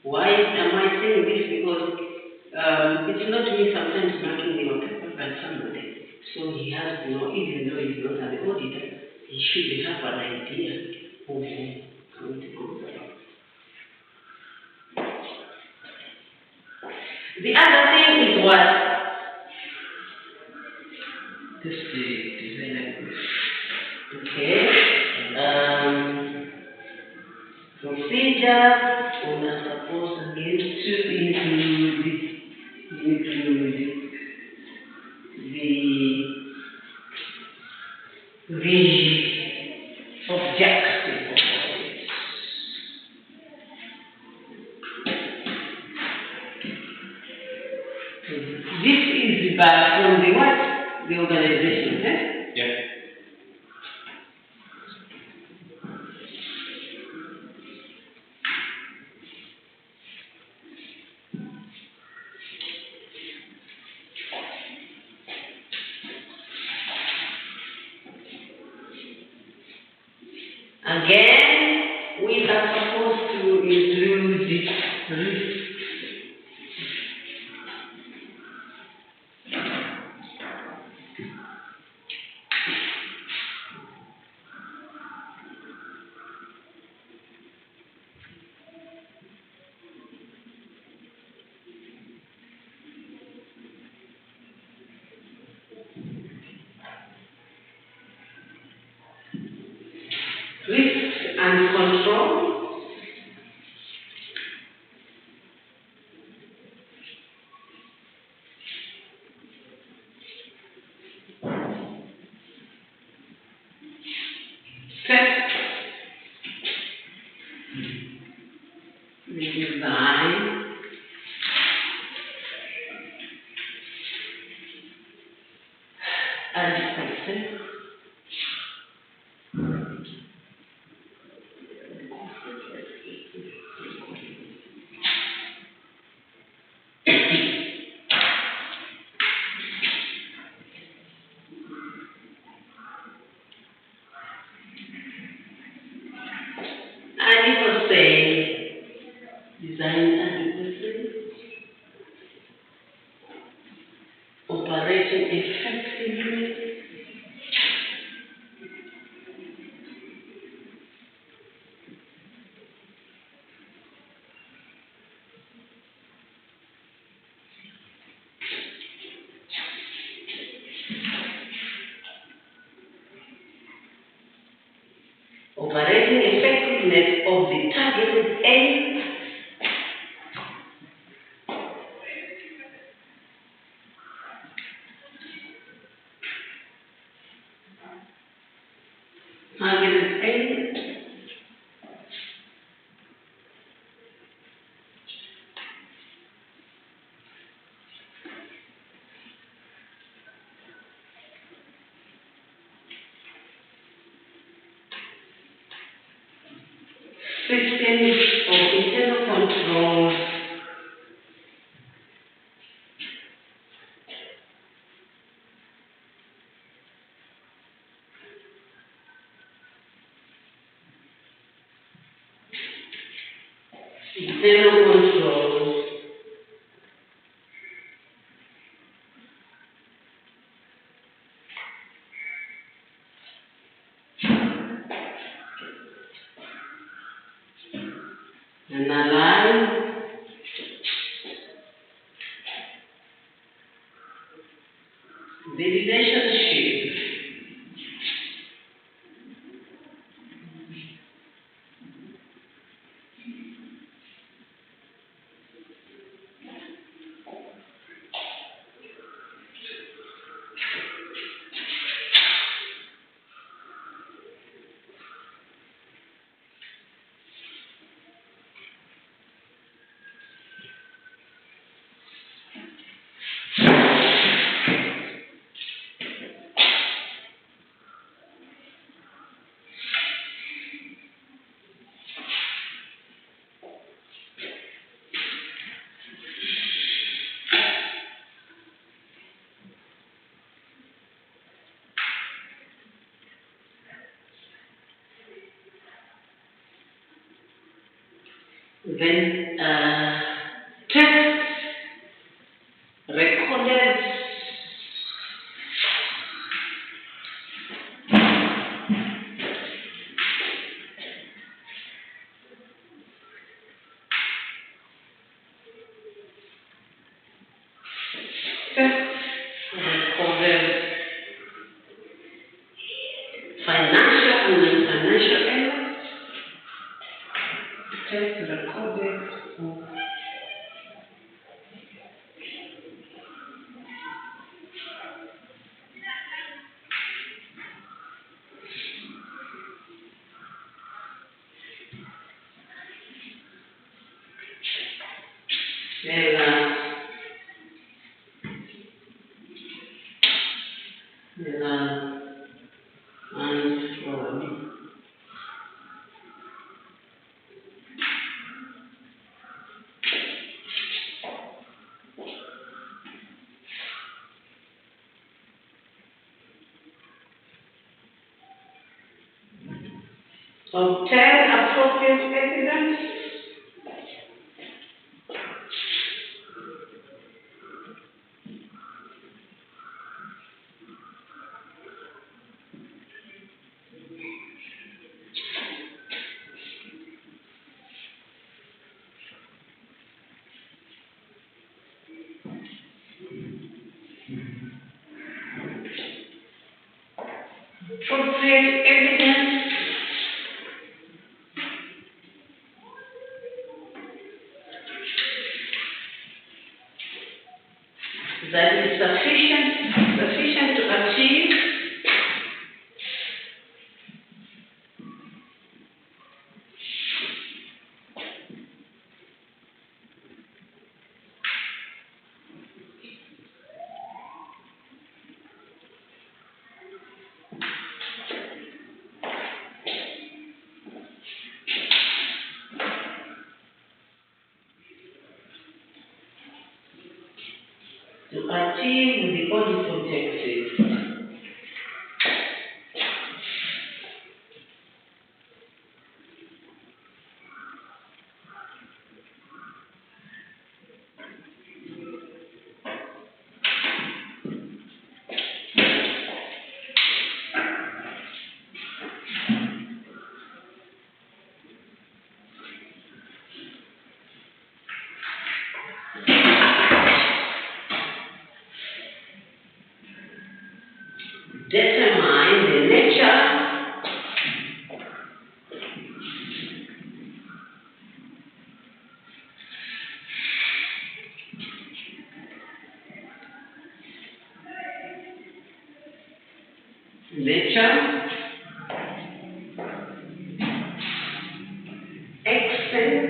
Why am I saying this? Because it's not me sometimes marking your paper by somebody. So he has to know, even though he's not an auditor, he should have an idea of how it goes about. The other thing is what? Just the design language. Okay. Procedure, we are supposed again to include the objective of it. This is from the what? The organization, eh? Yeah. Again, we are supposed to include this. Risk and control. Set the design. Adequacy. And it will say design adequacy, operating effectively, operating effectiveness of the targeted aim, targeted aim, systems of internal control, internal controls, and align the relationship Then tests recorded financial and non-financial errors. Tests recorded and fraud. Obtain appropriate evidence. Appropriate evidence that is sufficient to achieve the audit objectives. Determine the nature extent,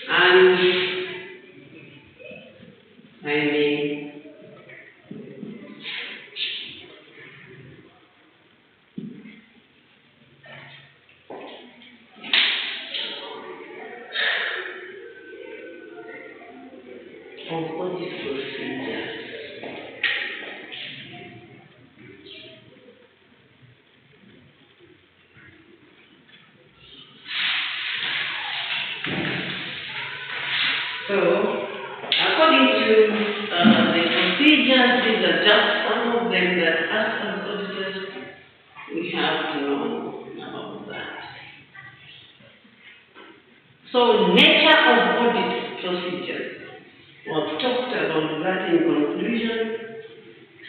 and of audit procedures. So, according to the procedures, these are just some of them that us as auditors we have to know about that. So, nature of audit procedures. We've talked about that in conclusion.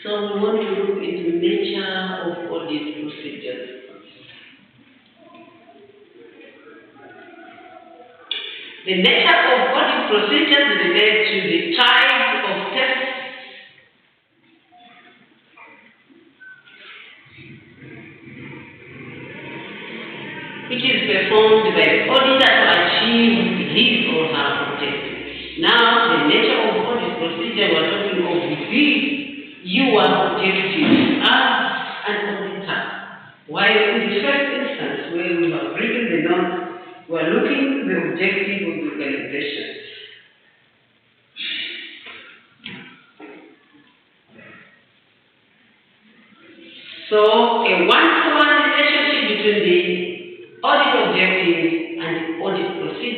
So, we want to look into nature of audit procedures. The nature of audit procedures relate to the type of tests which is performed by the auditor to achieve his or her objective. Now, the nature of audit procedure, we're talking of this, your objective as an auditor. While in the first instance, where we have written the notes, we're looking at the objective of the organization. So, a one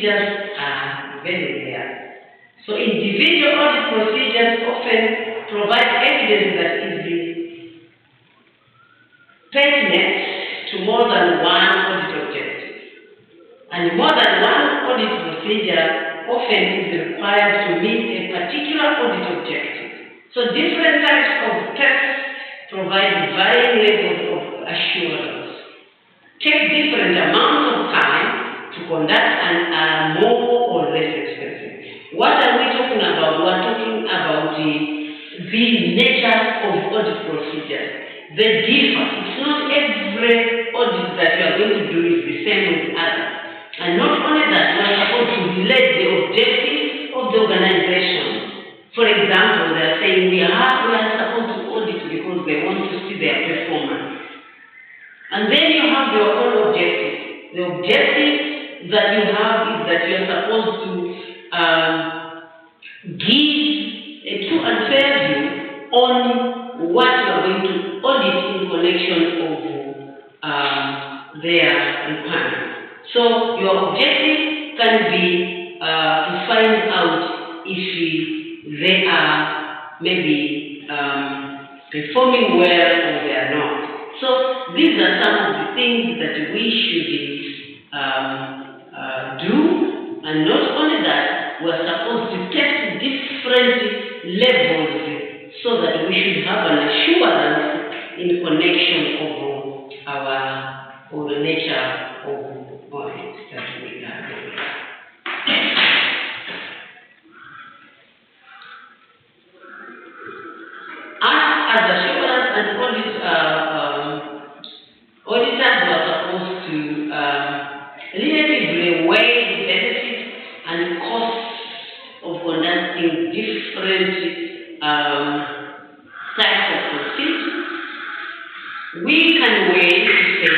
procedures are very rare. So individual audit procedures often provide evidence that is pertinent to more than one audit objective. And more than one audit procedure often is required to meet a particular audit objective. So different types of tests provide varying levels of assurance, take different amounts of time to conduct, and are more or less expensive. What are we talking about? We're talking about the nature of audit procedures. They differ. It's not every audit that you are going to do is the same with others. And not only that, we are supposed to relate the objectives of the organization. For example, they are saying we are supposed to audit because they want to see their performance. And then you have your own objective. The objective that you have is that you are supposed to give a true and fair view on what you are going to audit in connection of their requirements. So your objective can be to find out if they are maybe performing well or they are not. So these are some of the things that we should do, and not only that, we are supposed to test different levels so that we should have an assurance in connection of the nature of audit that we are doing. As assurance and auditors were supposed to relatively weigh the benefits and costs of conducting different types of procedures. We can weigh to say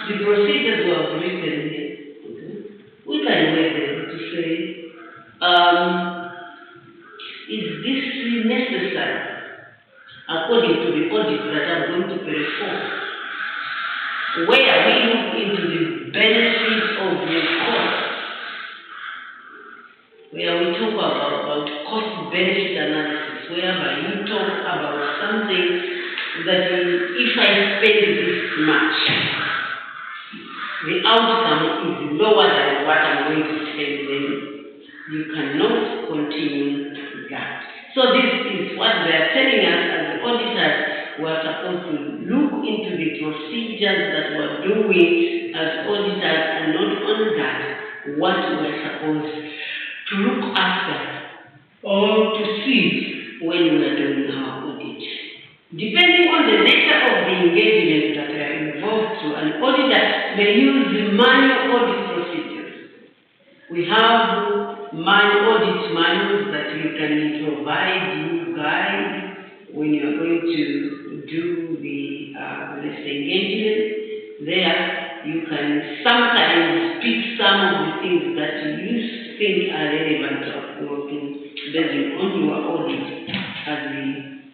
the procedures were written here. Okay. We can weigh them to say, is this necessary according to the audit that I'm going to perform? Where we look into the benefits of the cost, where we talk about cost-benefit analysis, whereby you talk about something that if I spend this much, the outcome is lower than what I'm going to spend, then you cannot continue that. So this is what they are telling us as the auditors. We are supposed to look into the procedures that we are doing as auditors, and not only that, what we are supposed to look after or to see when we are doing our audit. Depending on the nature of the engagement that we are involved to, an auditor may use the manual audit procedures. We have audit manuals that we can provide you guys when you are going to do the engagement. There, you can sometimes pick some of the things that you think are relevant to working based on your audit as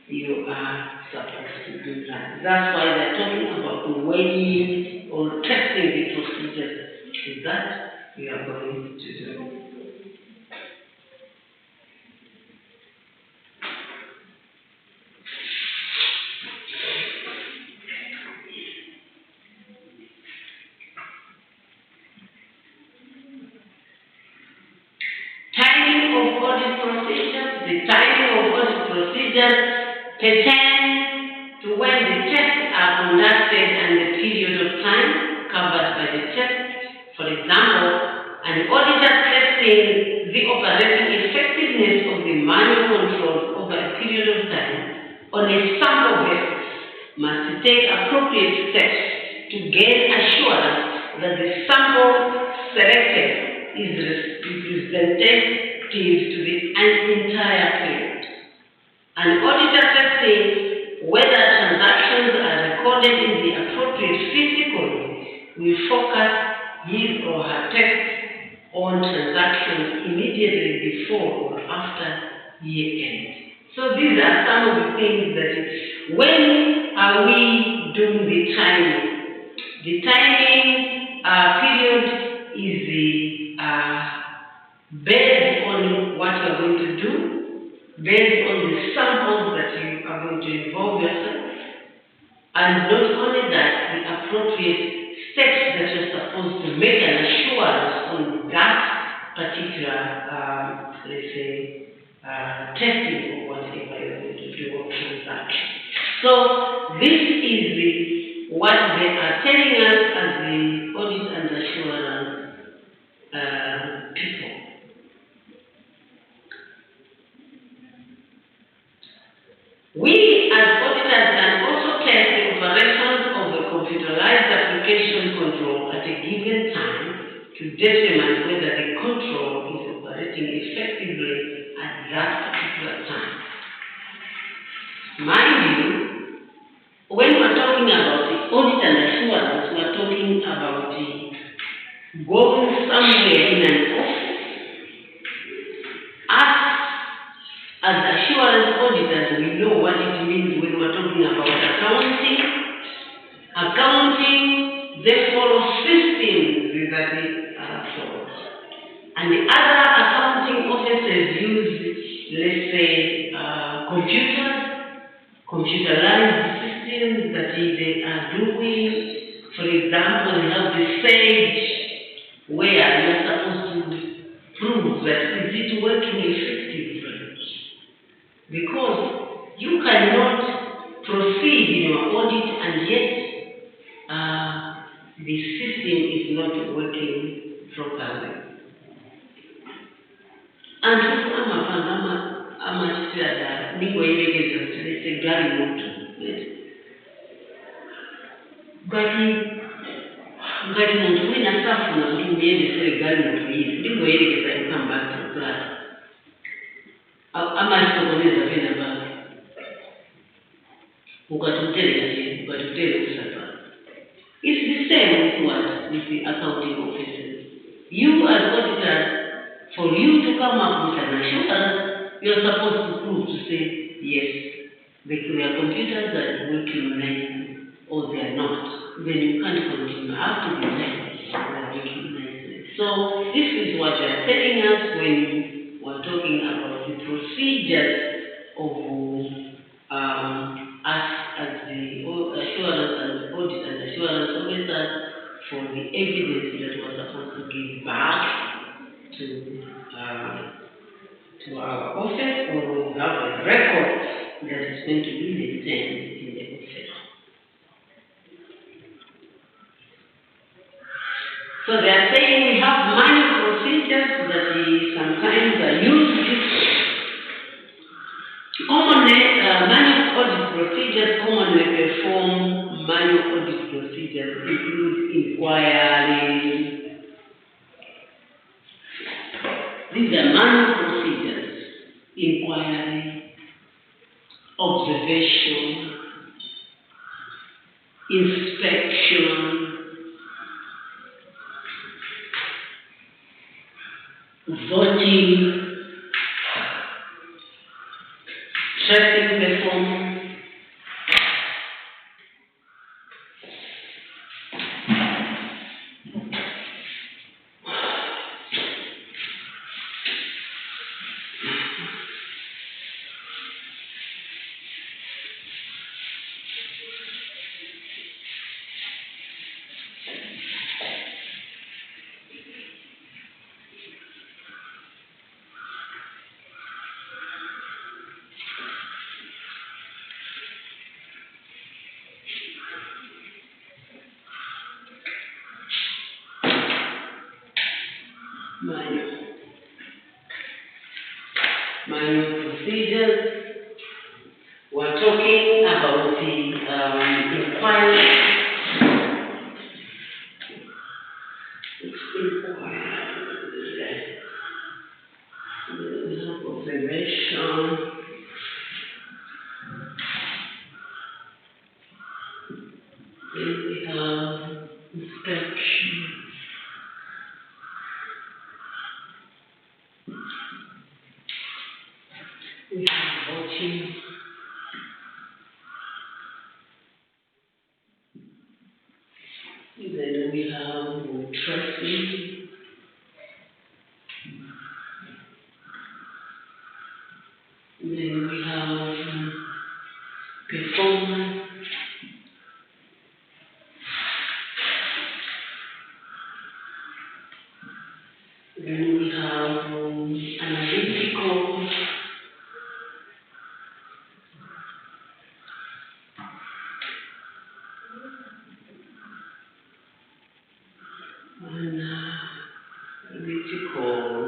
you are supposed to do that. That's why they're talking about weighing or testing the procedures that we are going to do. The timing of audit procedures pertain to when the tests are conducted and the period of time covered by the test. For example, an auditor testing the operating effectiveness of the manual controls over a period of time on a sample basis must take appropriate steps to gain assurance that the sample selected is representative to the entire period. An auditor testing whether transactions are recorded in the appropriate physical way will focus his or her test on transactions immediately before or after year end. So these are some of the things that when are we doing the timing The timing period is based on what you are going to do, based on the samples that you are going to involve yourself, and not only that, the appropriate steps that you're supposed to make an assurance on that particular, let's say, testing or whatever you're going to do or transaction. So this is what they are telling us as the audit and assurance people. We as auditors can also test the operations of the computerized application control at a given time to determine whether the control is operating effectively at that particular time. Mind you, when we're talking about the audit and assurance, we're talking about going somewhere in an office. As assurance auditors, we know what it means when we're talking about accounting. Accounting, they follow systems that are followed. And the other accounting offices use, let's say, computerized systems that they are doing. For example, they have the Sage, where you're supposed to prove that is it working effectively. Because you cannot proceed in your audit and yet the system is not working properly. And it's the same with what? With the accounting offices. You as auditors, for you to come up with an assurance, you're supposed to prove to say, yes, your computers are working nicely, or they are not. Then you can't continue. I have to be they are working nicely. So this is what you're telling us when we're talking about the procedures of us as the assurance and audit and assurance officers for the evidence that we're supposed to give back to our office, or we have a record that is going to be maintained in the office. So they are saying we have manual procedures that sometimes are used. Commonly, manual audit procedures commonly perform manual audit procedures include inquiry. These are manual procedures: inquiry, observation, inspection, voting, tracking performance, manual procedures. We're talking about the inquiry. Observation. Then we have inspection. We have voting. Then we have tracing. Then we have performance. Then we have analytical. And analytical.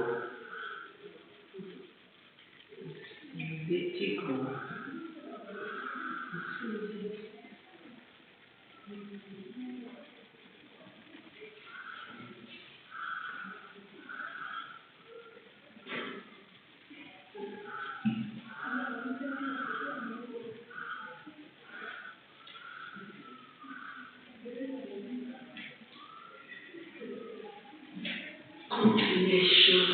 Continuation.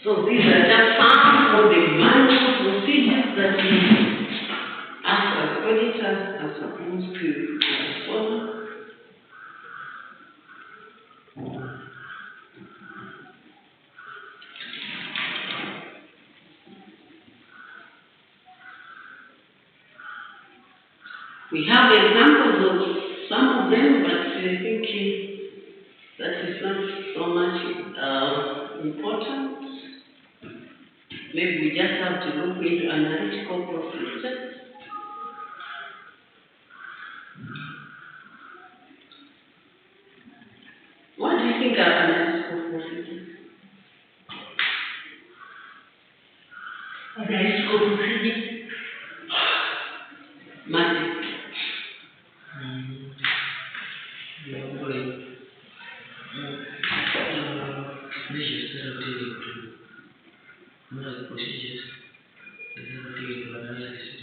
So these are just some of the manual procedures that we, as auditors, are supposed to follow. We have examples of some of them, but I think that is not so much important. Maybe we just have to look into analytical procedures. What do you think are analytical procedures? Analytical procedures? Matthew. Measures that are dealing to more procedures that are dealing to analysis.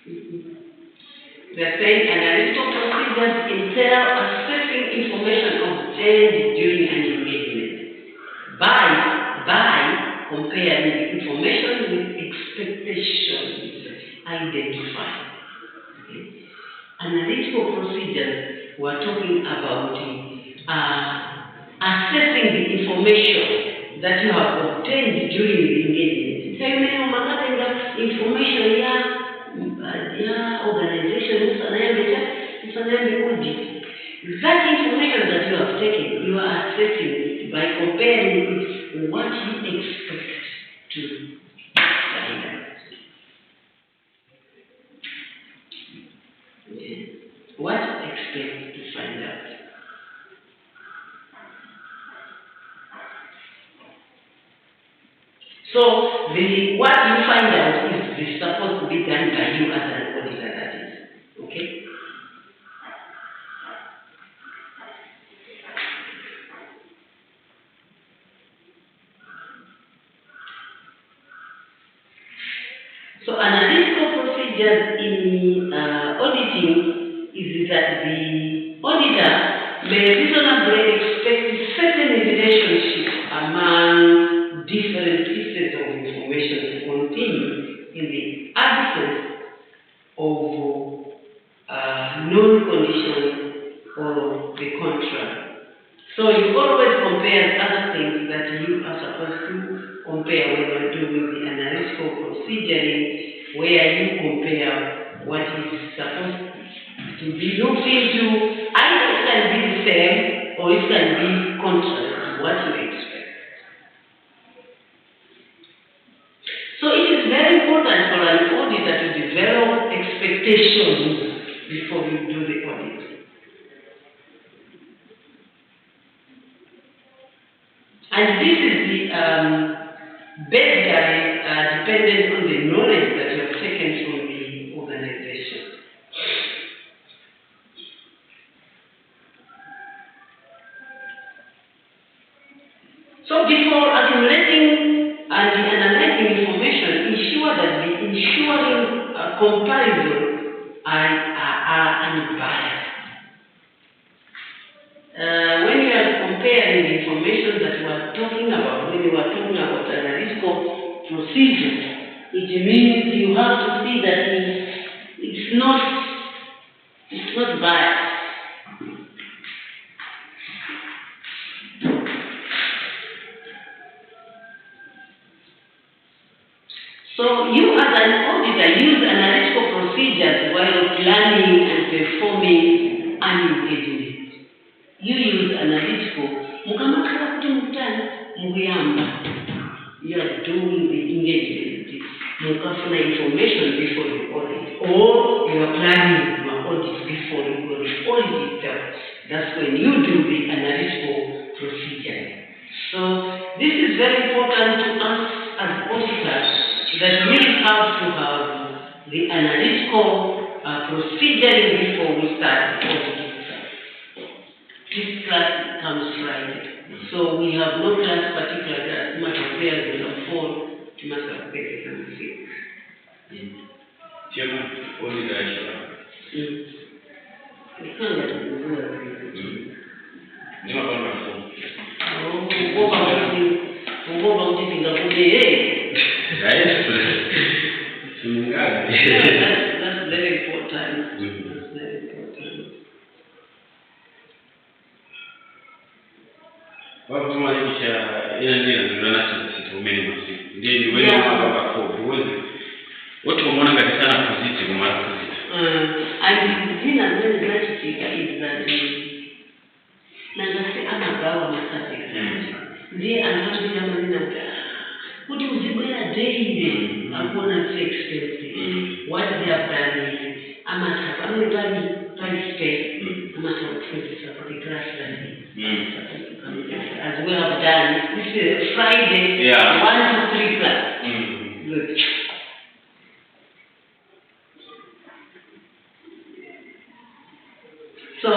We are saying analytical procedures entail assessing information obtained during an engagement by comparing the information with expectations identified. Okay. Analytical procedures, we are talking about assessing the information that you have obtained during the engagement. So you may know information organization audit. That information that you have taken, you are assessing by comparing it with what you expect to find out. What you expect to find out. So what you find out is supposed to be done by you as an auditor, that is. Okay? So analytical procedures in auditing is that the auditor may reasonably expect certain relationship among different pieces of information to continue in the absence of known conditions or the contrary. So you always compare other things that you are supposed to compare when you're doing the analytical proceduring, where you compare what is supposed to be looked into. Either it can be the same or it can be contrary to what you expect. So it is very important for an auditor to develop expectations before you do the audit. And this is the basically dependent on the knowledge that you have taken from the organization. So before accumulating and analyzing information, ensure that the ensuring comparison are unbiased. When you are comparing the information that we are talking about, when you are talking about analytical procedures, It means you have to see that it's not biased. So you as an auditor use analytical procedures while planning and performing an engagement. You use analytical. You are doing the engagement. Mukafuna information before you audit. Or you are planning your audit before you go to audit itself. That's when you do the analytical procedure. So this is very important to us as auditors, that we have to have the analytical proceduring before we start the audit itself. This class comes Friday. So we have no class particular that much of there is on phone to master of basic and physics. Chairman, only the actual. We can't get to do everything. No, no. That's very important. That's very important. Wapo maisha ile ndio situmeni masiku. Ndio wewe unapanga kwa uwezo. Watu wameona ngati sana positive mara positive. And zina zile zinachofika is that na nasi anagawa masasi. Ndiye anatumia maneno kuti uzibwera daily akona expensive. What they have done is I'm very stay. I'm for the class as we have done. This is Friday, 1 to 3 class. Good. So,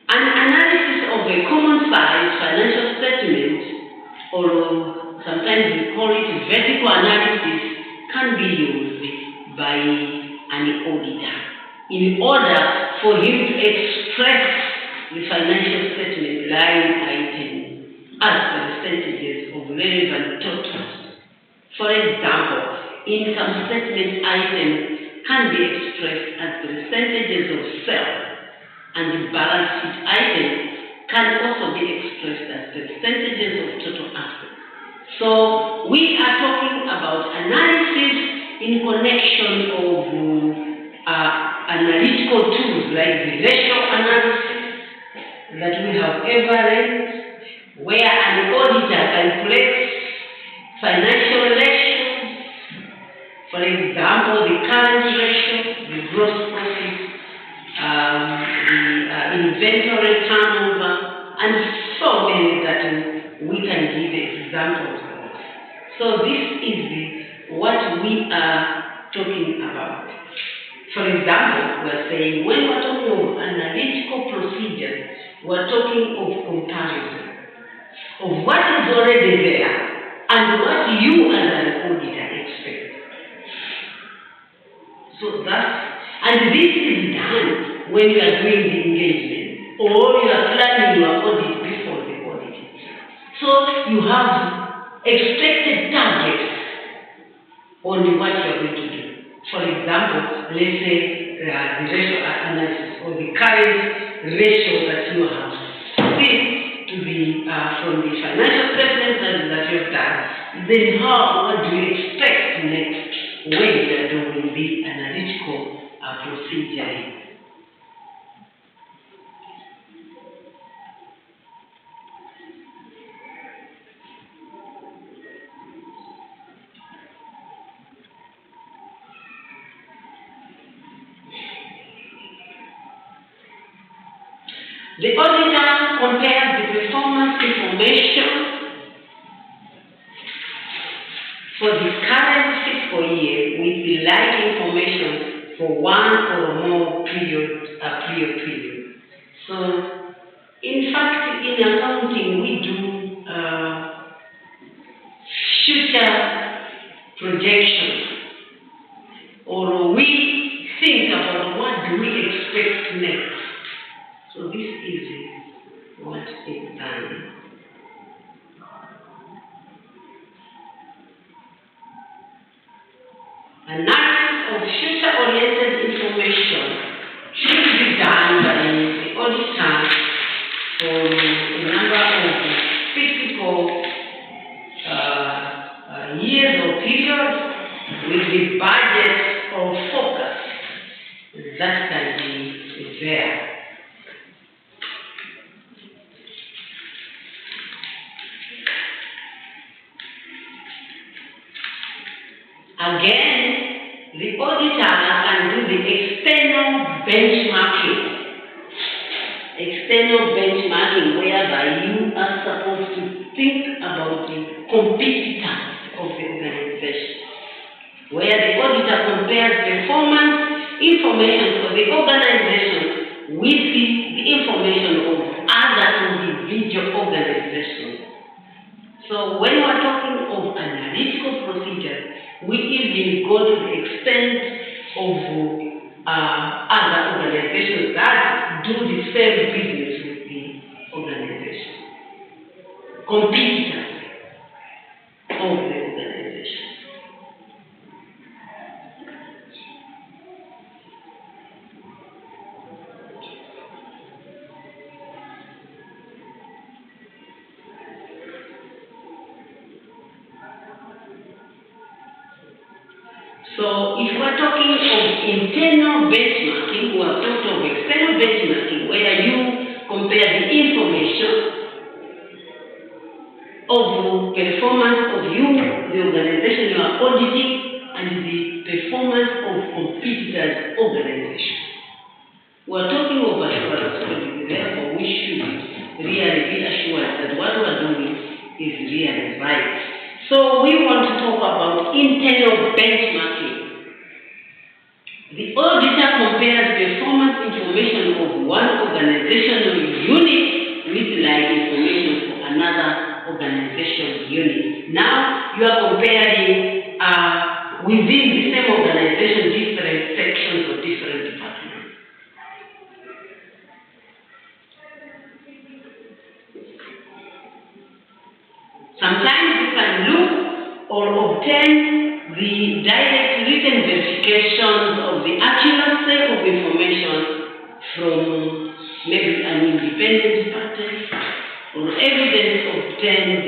an analysis of a common size financial statement, or sometimes we call it vertical analysis, can be used by an auditor in order for him to express the financial statement line item as percentages of relevant totals. For example, income statement items can be expressed as percentages of sales, and the balance sheet items can also be expressed as percentages of total assets. So we are talking about analysis in connection of analytical tools like the ratio analysis that we have ever read, where an auditor calculates financial ratios. For example, the current ratio, the gross profit, the inventory turnover, and so many that we can give examples of. So this is what we are talking about. For example, we're saying when we're talking of analytical procedures, we're talking of comparison of what is already there and what you as an auditor expect. So and this is done when you are doing the engagement or you are planning your audit before the audit. So you have expected targets on what you are going to do. For example, let's say the ratio analysis or the current ratio that you have seen to be from the financial statements that you have done. Then what do you expect next when you are doing the analytical procedure? The auditor compares the performance information for the current fiscal year with the like information for one or more period. So, in fact, in accounting, we do future projections, or we think about what do we expect next. So this is what is done. Analysis of future-oriented information should be done by the auditor for a number of critical years or periods with the budget or focus that can be there. Again, the auditor can do the external benchmarking. External benchmarking, whereby you are supposed to think about the competitors of the organization, where the auditor compares performance information for the organization with the information of other individual organizations. So when we're talking of analytical procedures, we even go to the extent of other organizations that do the same business with the organization, competitors of the organization. So if we're talking of internal benchmarking, we have talked of external benchmarking, where you compare the information of performance of you, the organization you are auditing, and the performance of competitors' organization. We're talking of assurance audit, therefore we should really be assured that what we're doing is really right. So we want to talk about internal benchmarking. The auditor compares performance information of one organizational unit with like information for another organization unit. Now you are comparing within the same organization different sections or different departments. Sometimes you can look or obtain the direct written verifications of the accuracy of information from maybe an independent party, or evidence obtained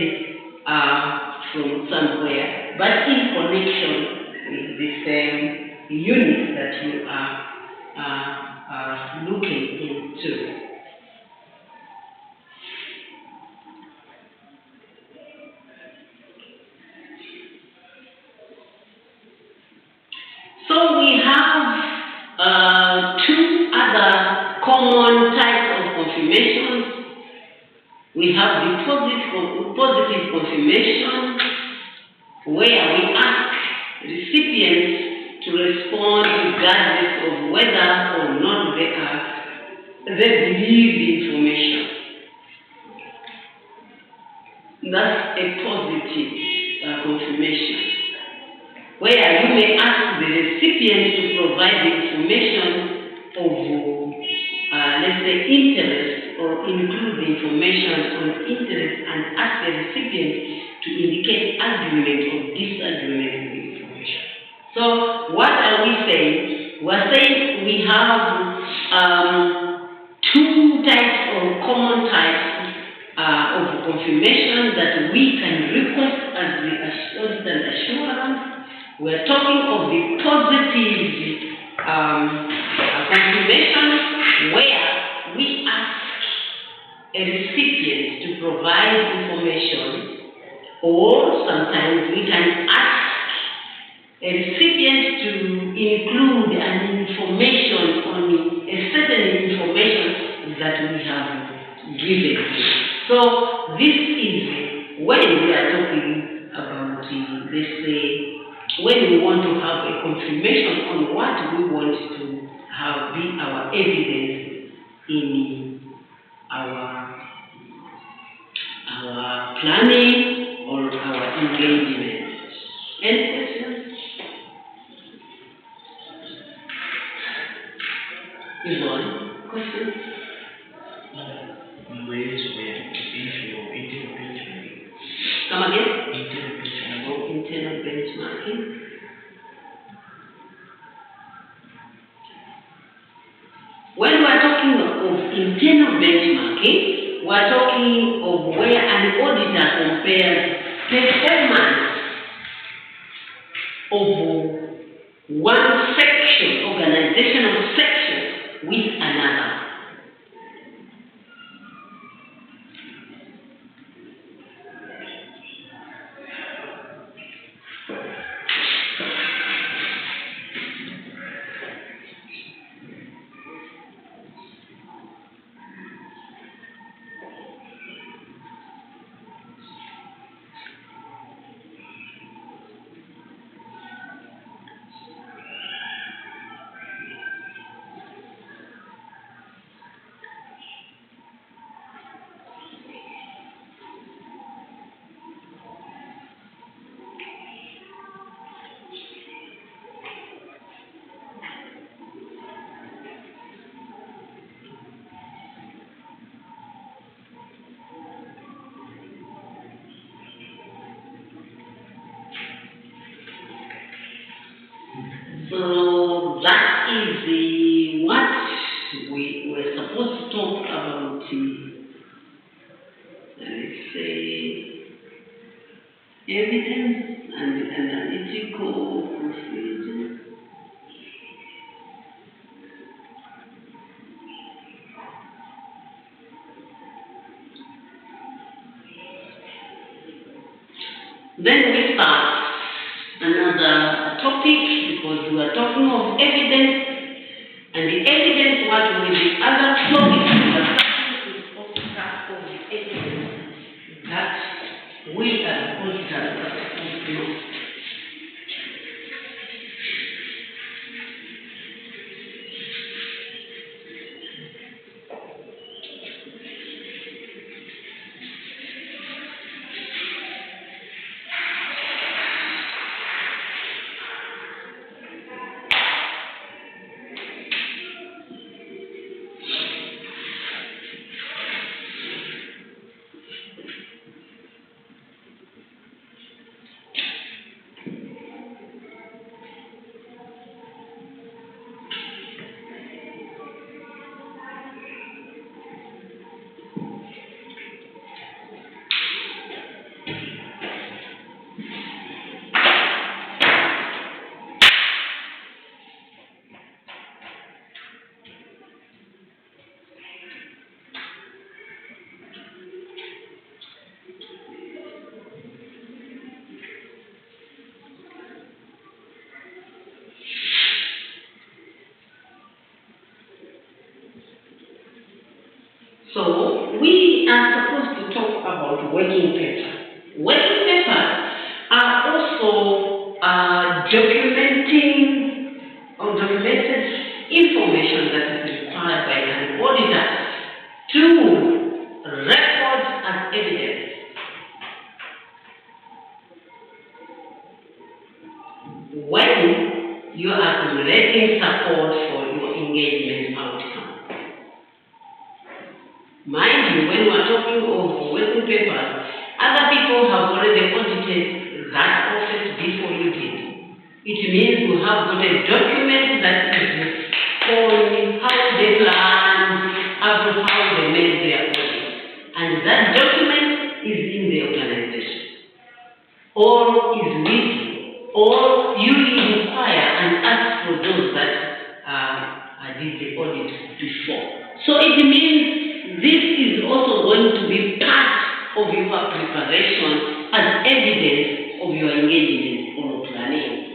from somewhere, but in connection with the same unit that you are looking into. So we have two other common types of confirmations. We have the positive confirmation, where we ask recipients to respond regardless of whether or not they believe the information. That's a positive confirmation, where you may ask the recipient to provide the information of, let's say, interest, or include the information on interest, and ask the recipient to indicate agreement or disagreement with the information. So what are we saying? We're saying we have two types or common types of confirmation that we can request as the audit assurance. We're talking of the positive confirmation, where we ask a recipient to provide information, or sometimes we can ask a recipient to include an information on a certain information that we have given. So this is when we are talking about, let's say, when we want to have a confirmation on what we want to have be our evidence in our planning or our engagement. Any questions? Yvonne, questions? Come again? Internal benchmarking. internal benchmarking, we're talking of where an auditor compares performance of one section, organizational section, with another. So that is what we were supposed to talk about. Let's say evidence and analytical procedure. Then we start another topic because we are talking of evidence, and the evidence what will be other topics is also part of the evidence that we are auditors are supposed to know. So we are supposed to talk about working papers. Working papers are also documented information that is required by an auditor to record as evidence. When you are accumulating support for your engagement outcome. Mind you, when we are talking of working papers, other people have already audited that office before you did. It means you have got a document that is on how they planned, how they made their audit. And that document is in the organization, or is missing, or you inquire and ask for those that did the audit before. So it means this is also going to be part of your preparation as evidence of your engagement on planning.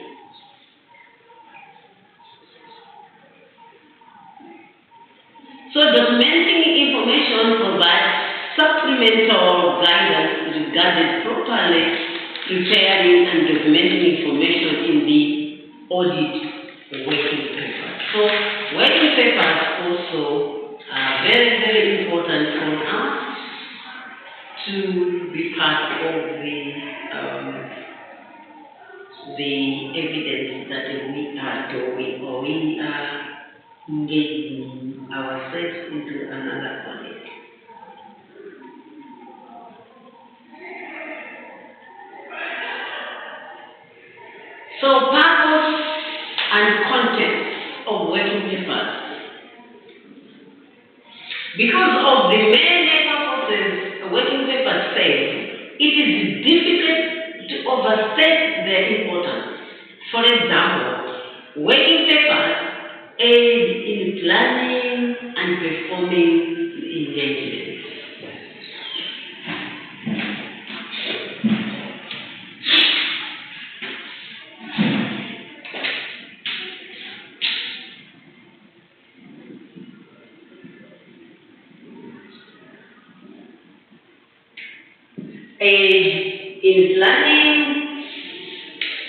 So documenting information provides supplemental guidance regarding properly preparing and documenting information in the audit working paper. So working papers also are very, very important for us to be part of the evidence that we are doing, or we are engaging ourselves into another audit. So purpose and content of working papers. Because of the many purposes a working paper says, it is difficult to overstate their importance. For example, working papers aid in planning and performing the engagement. Aid in planning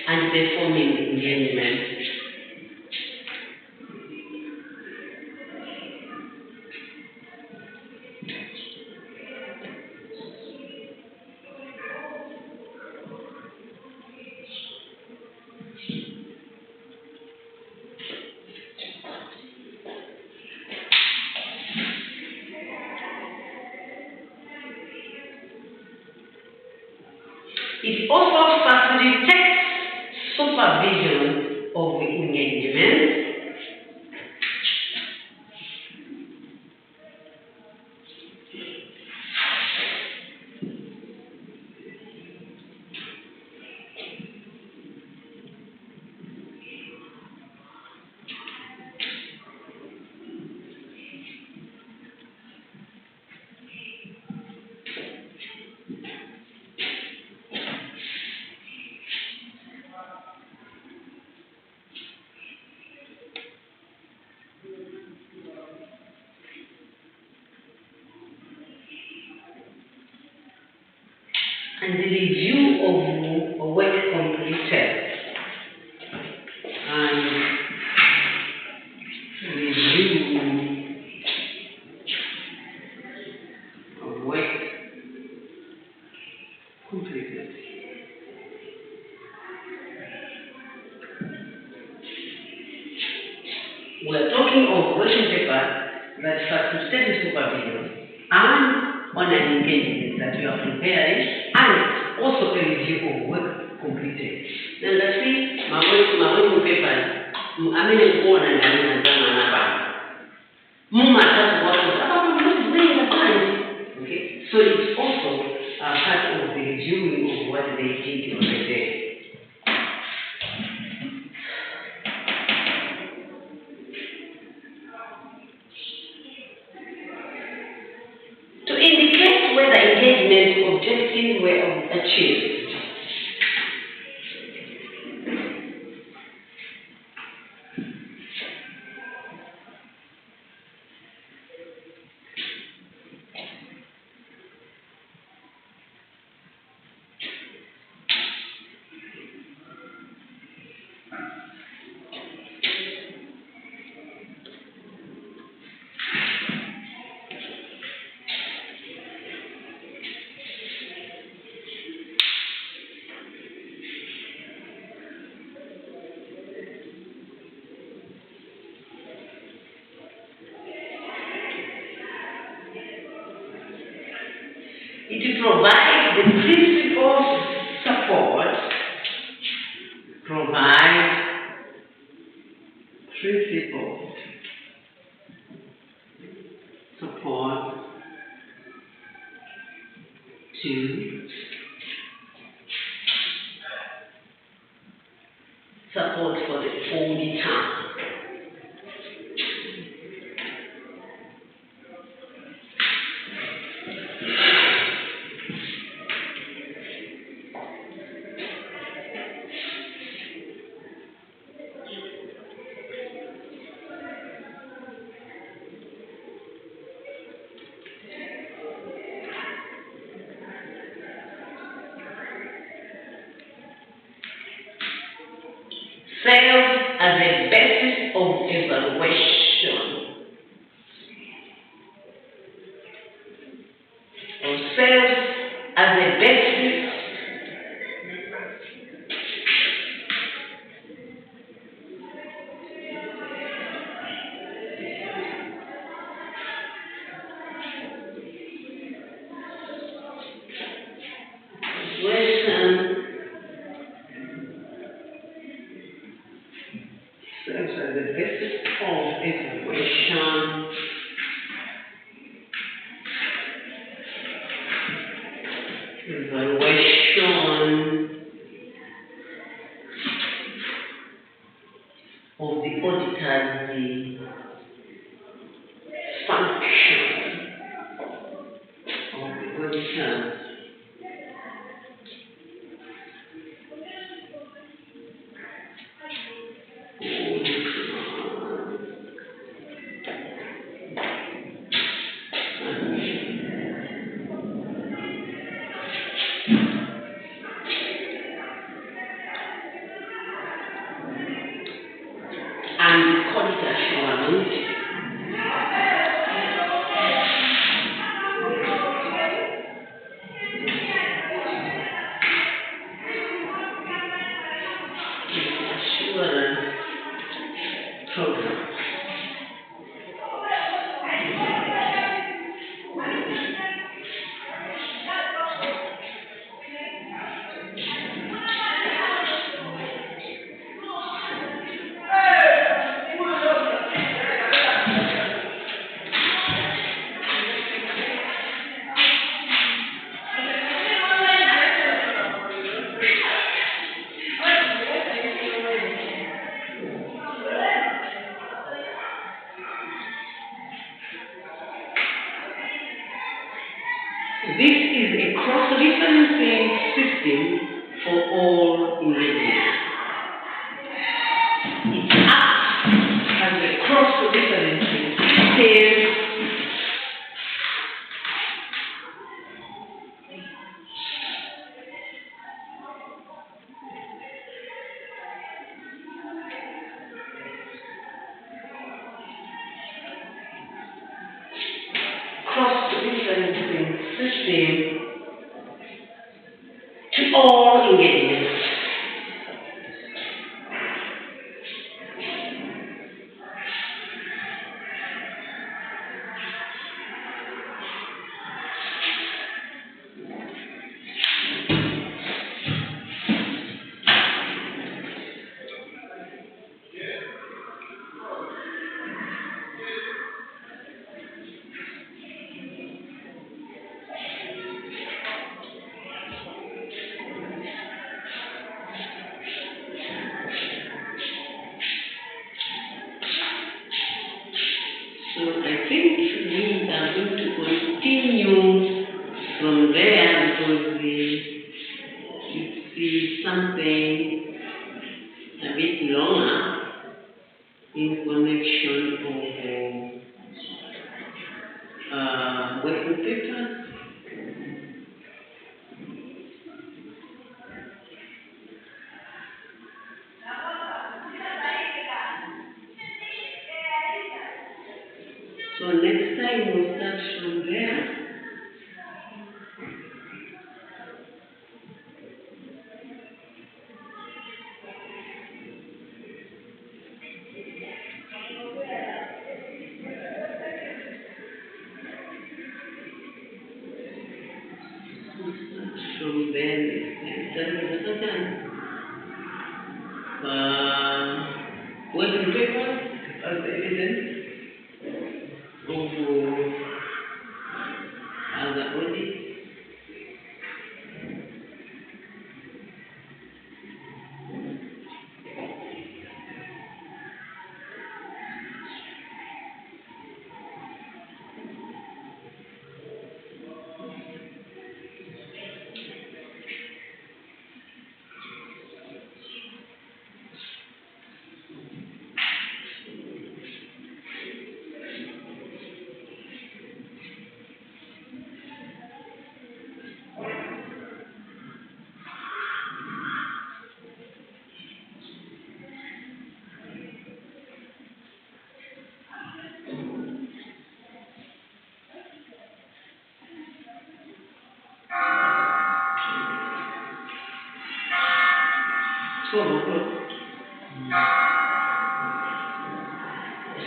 and performing the engagement. It also facilitates supervision of the engagement. And the review of work completed. And review of work completed. We're talking of working paper that facilitates supervision and on an engagement that you are preparing, and also a review of work completed. Then let's see, my working paper, I mean, born and I mean, okay, so it's also part of the reviewing of what they did over there. To indicate whether engagement objectives were achieved. It provides the principal support, to support for the auditor. Serves as a basis of evaluation, or serves as a basis evaluation of the auditor's function of the auditor. And the credit assurance program. This is a cross-referencing system for all ingredients. It acts as a cross-referencing system to all ingredients. So I think we are going to continue from there because you see something a bit longer in connection of working papers. So next time we'll start from there. From there next time. Working papers as evidence of other audit.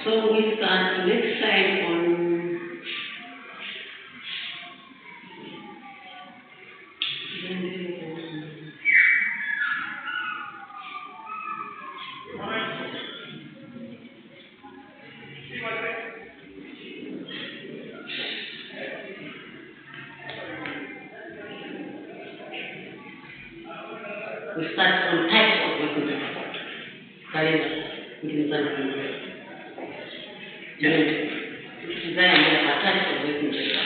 So we start next time on We start on types of working paper. Calendar, design types of working paper.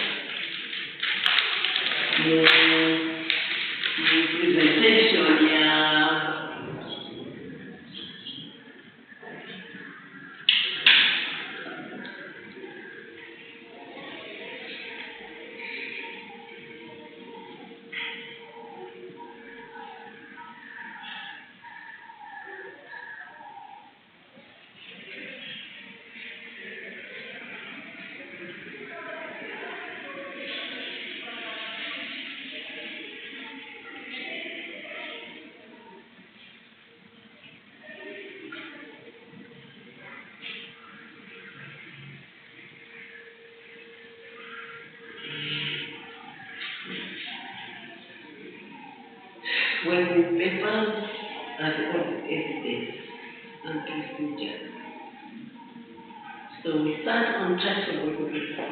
Presentation, yeah. Working papers as audit evidence and procedure. So we start on types of working paper.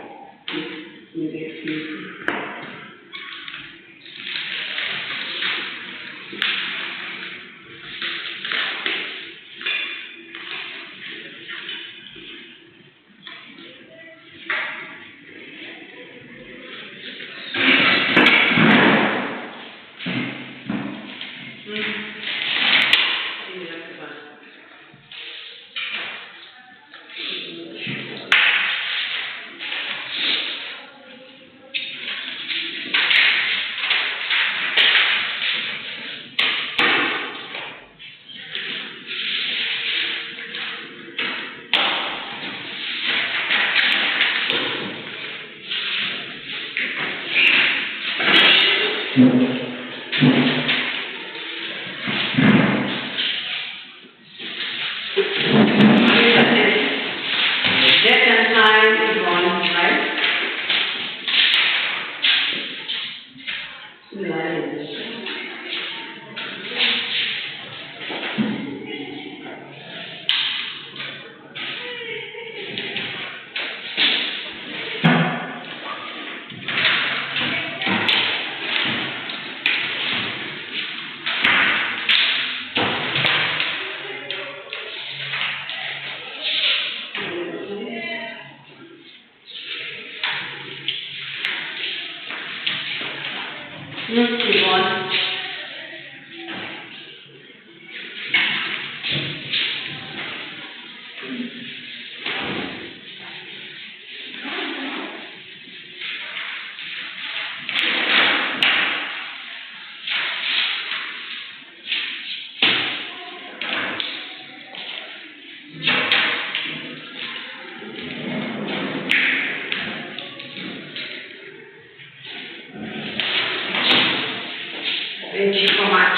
Thank you so much.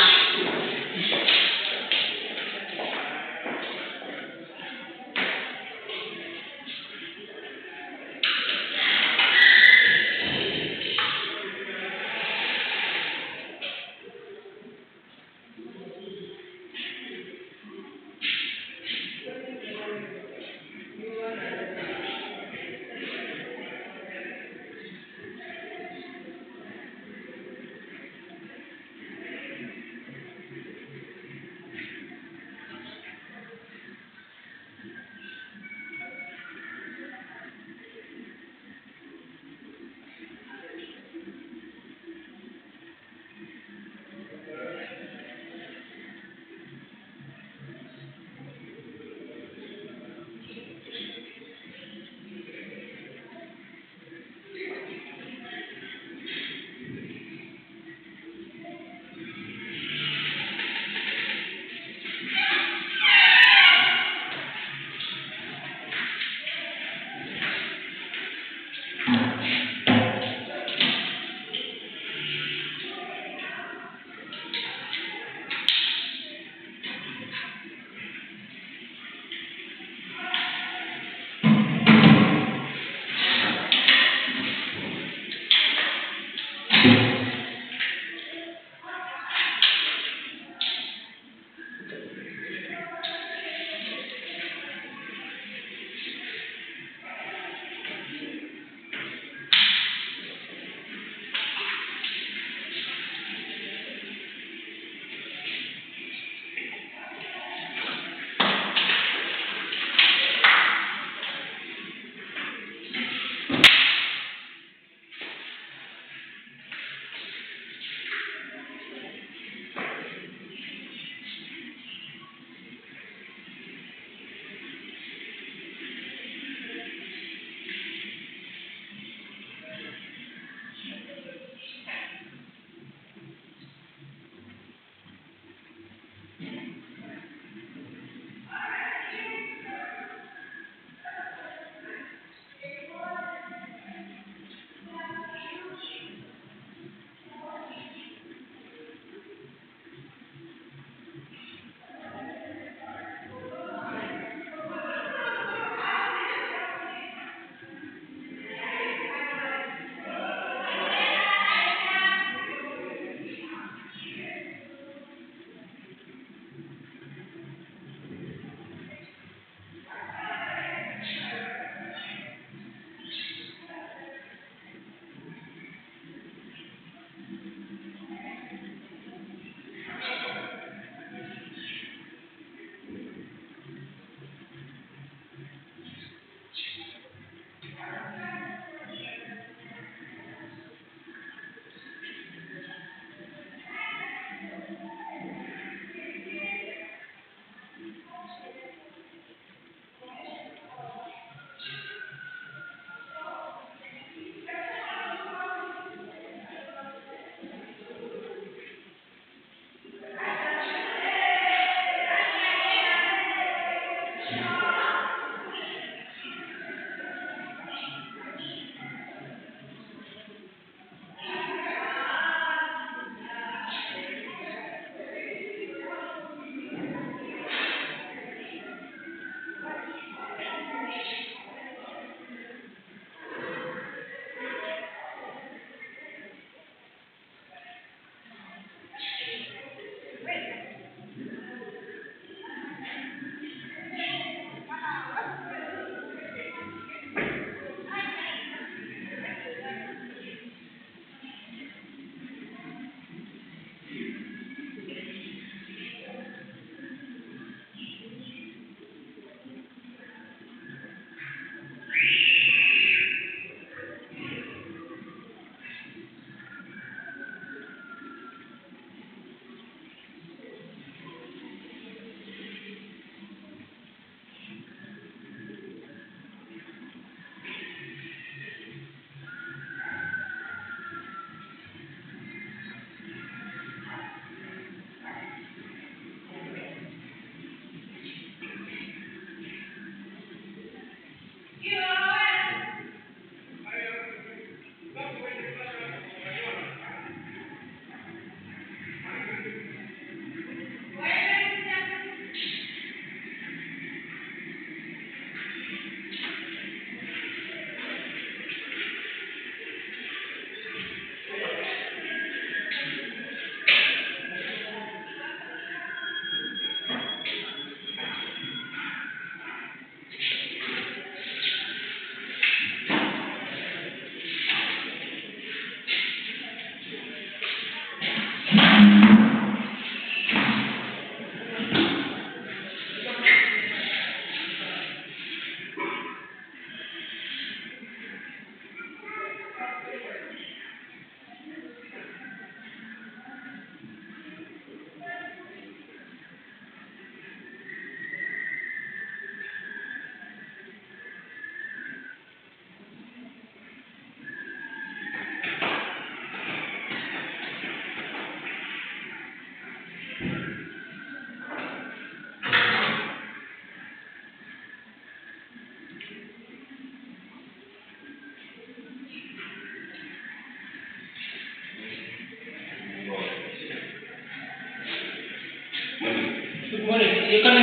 you can